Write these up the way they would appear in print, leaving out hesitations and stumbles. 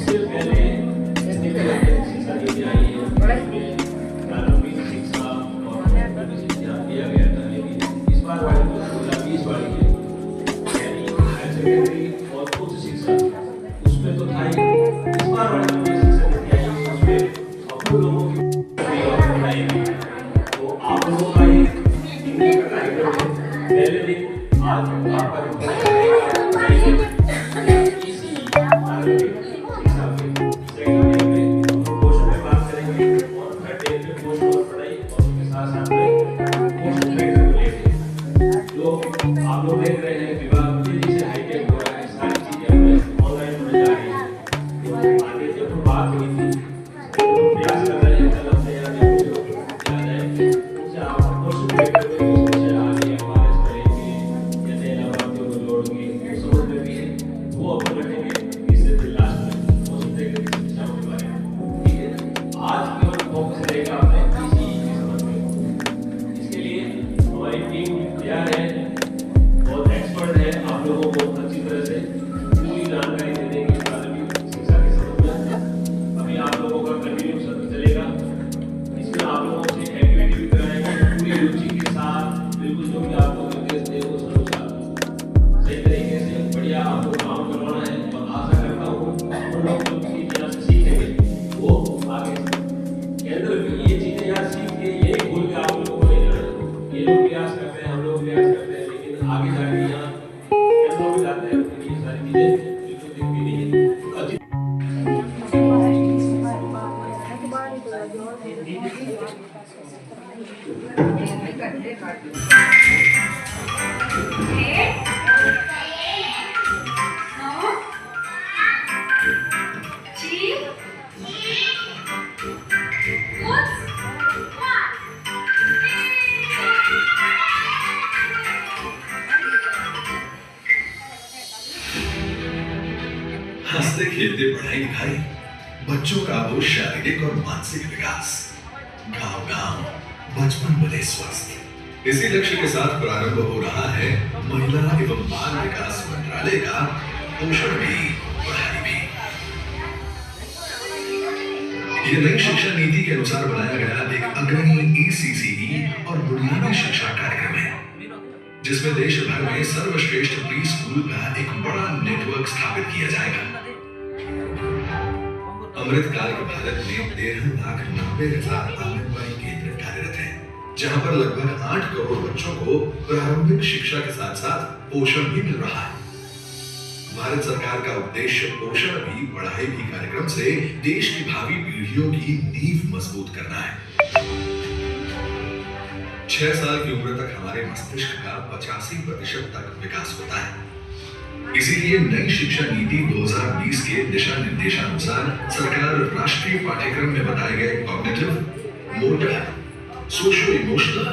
इससे पहले शिक्षा नीति आई है, जिसमें प्रारंभिक शिक्षा और माध्यमिक ध्यान दिया गया था, लेकिन इस बार वाली जो 2020 वाली है, यानी हायर सेकेंडरी और उच्च शिक्षा, उसमें तो था ही। इस बार वाली जो शिक्षा नीति आई है, उसमें हम लोगों की पढ़ाई की, तो आप लोगों का एक दिन का कार्यक्रम है। पहले दिन आज आपका आप लोग देख रहे हैं विभाग तेजी से हाईटेक हो रहा है, सारी चीजें हमें ऑनलाइन होने जा रही है। तो आगे जब बात हुई थी तो प्रयास कर रहे हैं कलम तैयारी किया जाए, उनसे आप क्वेश्चन पेपर में कुछ आगे एमआरएस करेंगे या नए लाभार्थियों को जोड़ेंगे, समझ में भी है वो अपन रखेंगे इससे लास्ट में हो सकता है कि शिक्षा के बारे में। ठीक है, आज केवल फोकस रहेगा अपने इसी समझ में। इसके लिए हमारी टीम तैयार है, बहुत एक्सपर्ट है, आप लोगों को अच्छी तरह से पूरी जानकारी दे देंगे प्राथमिक शिक्षा के संबंध में। अभी आप लोगों का कंटिन्यू सत्र चलेगा, इसमें आप लोगों से एक्टिविटी भी कराएंगे पूरी रुचि के साथ, बिल्कुल जो भी आपको निर्देश दे उस अनुसार सही तरीके से बढ़िया आपको काम करवाना है। और आशा करता हूँ उन लोग जो चीज़ यहाँ से सीखेंगे वो आगे केंद्र में ये चीज़ें यहाँ सीख के यही भूल के आप लोगों को नहीं जाना। ये लोग प्रयास करते हैं, हम लोग प्रयास करते हैं, लेकिन आगे जाके यहाँ केंद्रों में जाते हैं तो ये सारी चीज़ें बिल्कुल दिखती नहीं है। हंसते खेलते पढ़ाई लिखाई, बच्चों का वो शारीरिक और मानसिक विकास, गांव गांव बचपन बने स्वस्थ। इसी लक्ष्य के साथ प्रारंभ हो रहा है महिला एवं बाल विकास मंत्रालय का पोषण भी पढ़ाई भी। ये नई शिक्षा नीति के अनुसार बनाया गया एक अग्रणी ईसीसीई और बुनियादी शिक्षा कार्यक्रम है, जिसमें देश भर में सर्वश्रेष्ठ प्री स्कूल का एक बड़ा नेटवर्क स्थापित किया जाएगा। अमृतकाल के भारत में 13,90,000 आंगनबाड़ी केंद्र कार्यरत हैं, जहां पर लगभग 8 करोड़ बच्चों को प्रारंभिक शिक्षा के साथ साथ पोषण भी मिल रहा है। भारत सरकार का उद्देश्य पोषण भी पढ़ाई भी कार्यक्रम से देश की भावी पीढ़ियों की नींव मजबूत करना है। 6 साल की उम्र तक हमारे मस्तिष्क का 85% तक विकास होता है। इसीलिए नई शिक्षा नीति 2020 के दिशा निर्देशानुसार सरकार राष्ट्रीय पाठ्यक्रम में बताए गए कॉग्निटिव, मोटर, सोशो इमोशनल,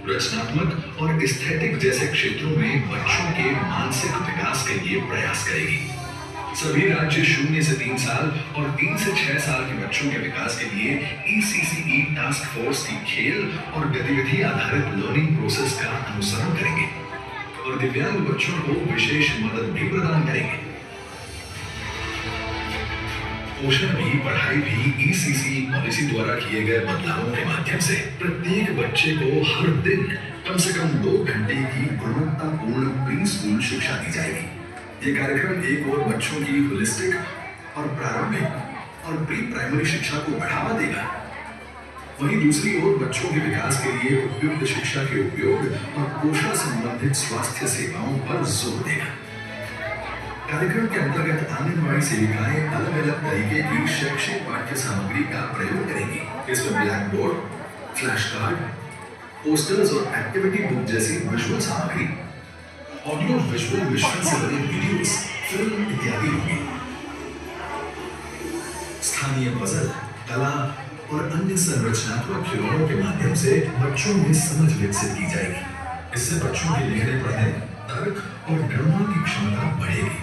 रचनात्मक और एस्थेटिक जैसे क्षेत्रों में बच्चों के मानसिक विकास के लिए प्रयास करेगी। सभी राज्य 0 से 3 साल और 3 से 6 साल के बच्चों के विकास के लिए ईसीसीई टास्क फोर्स की खेल और गतिविधि आधारित लर्निंग प्रोसेस का अनुसरण करेंगे और दिव्यांग बच्चों को विशेष मदद भी प्रदान करेंगे। पोषण भी पढ़ाई भी ईसीसीई पॉलिसी द्वारा किए गए बदलावों के माध्यम से प्रत्येक बच्चे को हर दिन कम से कम 2 घंटे की गुणवत्तापूर्ण प्री स्कूल शिक्षा दी जाएगी। ये कार्यक्रम एक ओर बच्चों की होलिस्टिक और प्रारंभिक और प्री प्राइमरी शिक्षा को बढ़ावा देगा, वहीं दूसरी ओर बच्चों के विकास के लिए उपयुक्त शिक्षा के उपयोग और पोषण संबंधित स्वास्थ्य सेवाओं पर जोर देगा। कार्यक्रम के अंतर्गत आंगनबाड़ी सेविकाएं अलग अलग तरीके की शैक्षिक पाठ्य सामग्री का प्रयोग करेंगी। इसमें black board, flash card, posters और एक्टिविटी बुक जैसी विजुअल सामग्री, ऑडियो विजुअल मिश्रण से बने वीडियोस, फिल्म इत्यादि होंगे। स्थानीय पजल, कला और अन्य संरचनात्मक खिलौनों के माध्यम से बच्चों में समझ विकसित की जाएगी। इससे बच्चों के लिखने पढ़ने, तर्क और गणना की क्षमता बढ़ेगी।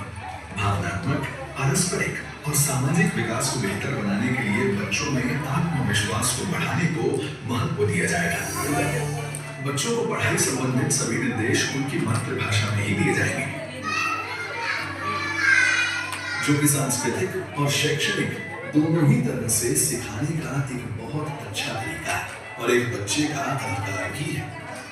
भावनात्मक, पारस्परिक और सामाजिक विकास को बेहतर बनाने के लिए बच्चों में आत्मविश्वास को बढ़ाने को महत्व दिया जाएगा। बच्चों को पढ़ाई संबंधित सभी निर्देश उनकी मातृभाषा में ही दिए जाएंगे। जो कि सांस्कृतिक और शैक्षणिक दोनों ही तरह से सिखाने का एक बहुत अच्छा तरीका है और एक बच्चे का अधिकार भी है।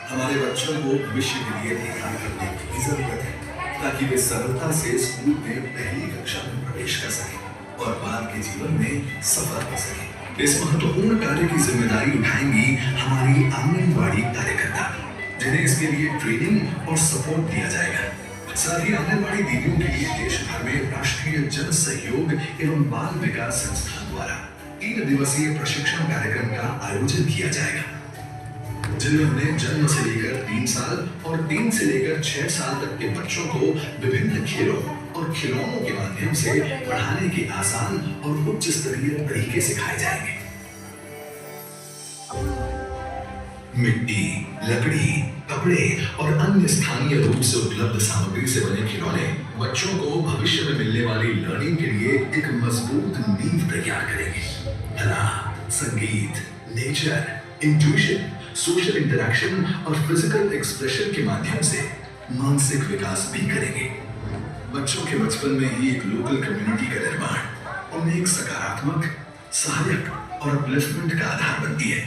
हमारे बच्चों को भविष्य के लिए तैयार करने की जरूरत है ताकि वे सरलता से स्कूल में पहली कक्षा में प्रवेश कर सकें और बाद के जीवन में सफल हो सकें। इस महत्वपूर्ण कार्य की जिम्मेदारी उठाएंगी हमारी आंगनबाड़ी कार्यकर्ता, जिन्हें इसके लिए ट्रेनिंग और सपोर्ट दिया जाएगा। साथ ही आंगनबाड़ी दीदियों के लिए देश भर में राष्ट्रीय जन सहयोग एवं बाल विकास संस्थान द्वारा 3 दिवसीय प्रशिक्षण कार्यक्रम का आयोजन किया जाएगा, जिनमें उन्हें जन्म से लेकर 3 साल और 3 से लेकर 6 साल तक के बच्चों को विभिन्न खेलों और खिलौनों के माध्यम से पढ़ाने के आसान और उच्च स्तरीय तरीके सिखाए जाएंगे। मिट्टी, लकड़ी, कपड़े और अन्य स्थानीय रूप से उपलब्ध सामग्री से बने खिलौने बच्चों को भविष्य में मिलने वाली लर्निंग के लिए एक मजबूत नींव तैयार करेंगे। कला, संगीत, नेचर, इंट्यूशन, सोशल इंटरैक्शन और फिजिकल एक्सप्रेशन के माध्यम से मानसिक विकास भी करेंगे। बच्चों के बचपन में ही एक लोकल कम्युनिटी का निर्माण उन्हें एक सकारात्मक, सहायक और अपलिफ्टमेंट का आधार बनती है।